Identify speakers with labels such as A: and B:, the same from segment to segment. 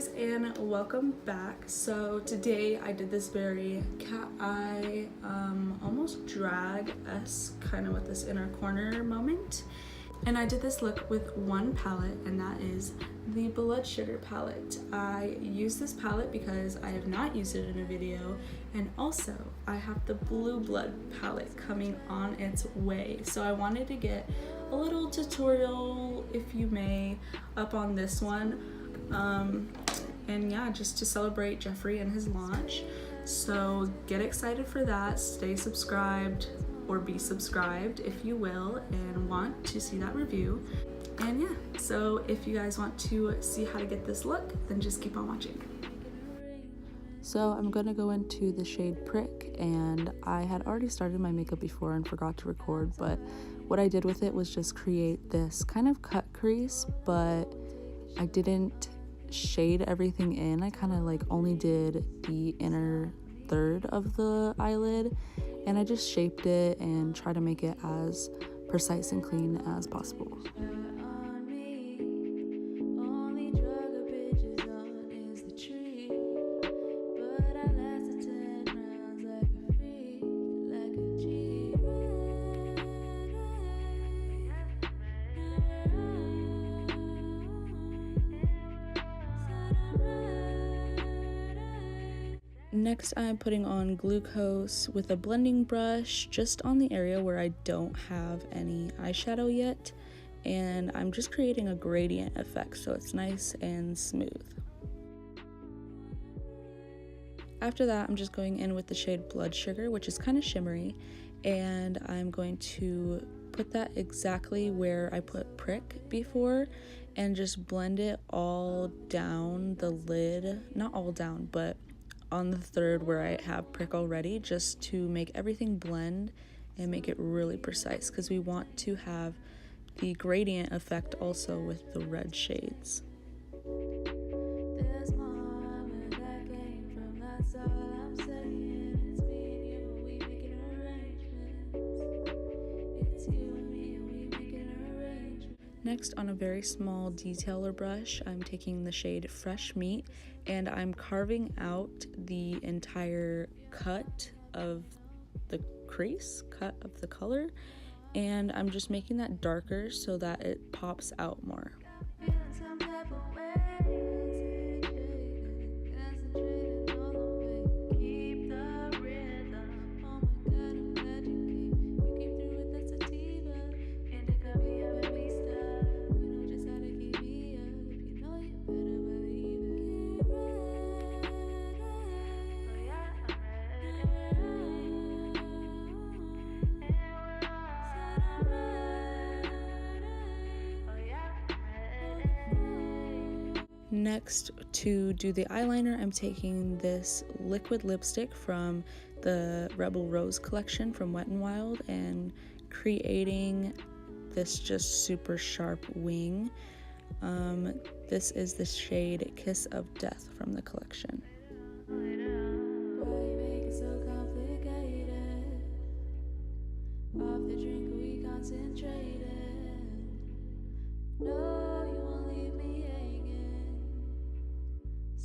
A: guys, and welcome back. So today I did this very cat eye, almost drag-esque kind of with this inner corner moment. And I did this look with one palette, and that is the Blood Sugar palette. I use this palette because I have not used it in a video, and also I have the Blue Blood palette coming on its way. So I wanted to get a little tutorial, if you may, up on this one. And yeah, just to celebrate Jeffree and his launch. So get excited for that. Stay subscribed, or be subscribed if you will, and want to see that review. And yeah, so if you guys want to see how to get this look, then just keep on watching.
B: So I'm gonna go into the shade Prick, and I had already started my makeup before and forgot to record, but what I did with it was just create this kind of cut crease, but I didn't shade everything in. I kind of like only did the inner third of the eyelid, and I just shaped it and tried to make it as precise and clean as possible. Next, I'm putting on glucose with a blending brush just on the area where I don't have any eyeshadow yet, and I'm just creating a gradient effect so it's nice and smooth. After that, I'm just going in with the shade Blood Sugar, which is kind of shimmery, and I'm going to put that exactly where I put Prick before and just blend it all down the lid, not all down, but on the third where I have Prick already, just to make everything blend and make it really precise, because we want to have the gradient effect also with the red shades. Next, on a very small detailer brush, I'm taking the shade Fresh Meat, and I'm carving out the entire cut of the crease, cut of the color, and I'm just making that darker so that it pops out more. Next, to do the eyeliner, I'm taking this liquid lipstick from the Rebel Rose collection from Wet n Wild and creating this just super sharp wing. This is the shade Kiss of Death from the collection.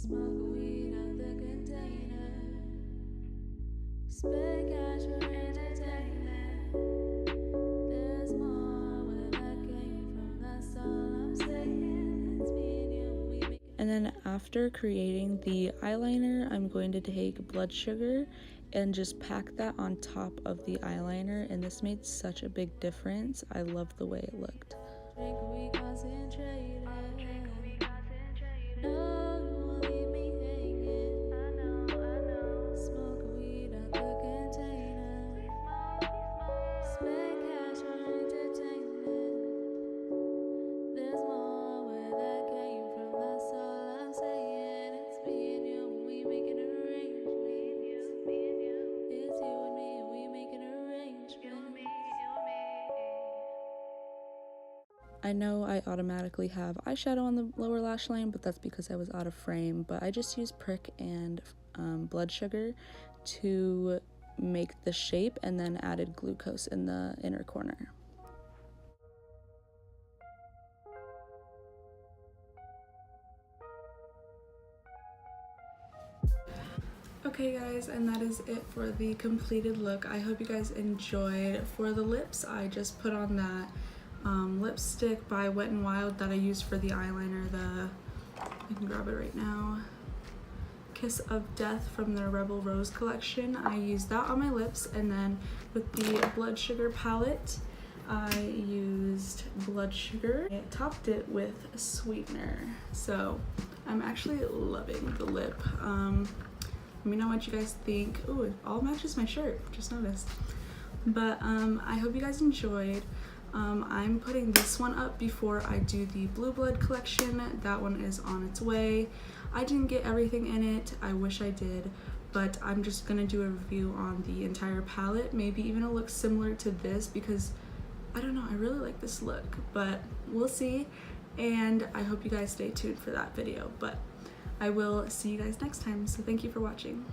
C: Smoke weed out the container. Spend cash for entertainment. There's more where that came from. That's all I'm saying. It's me and you. We make.
B: And then after creating the eyeliner, I'm going to take Blood Sugar and just pack that on top of the eyeliner, and this made such a big difference. I love the way it looked.
C: Drink, we concentrated. No.
B: I know I automatically have eyeshadow on the lower lash line, but that's because I was out of frame, but I just used Prick and Blood Sugar to make the shape, and then added glucose in the inner corner.
A: Okay guys, and that is it for the completed look. I hope you guys enjoyed. For the lips, I just put on that lipstick by Wet n Wild that I used for the eyeliner. I can grab it right now. Kiss of Death from their Rebel Rose collection. I used that on my lips, and then with the Blood Sugar palette, I used Blood Sugar. I topped it with Sweetener. So I'm actually loving the lip. Let me know what you guys think. Oh, it all matches my shirt, just noticed. But I hope you guys enjoyed. I'm putting this one up before I do the Blue Blood collection. That one is on its way. I didn't get everything in it. I wish I did, but I'm just gonna do a review on the entire palette. Maybe even a look similar to this, because I don't know, I really like this look, but we'll see. And I hope you guys stay tuned for that video, but I will see you guys next time. So thank you for watching.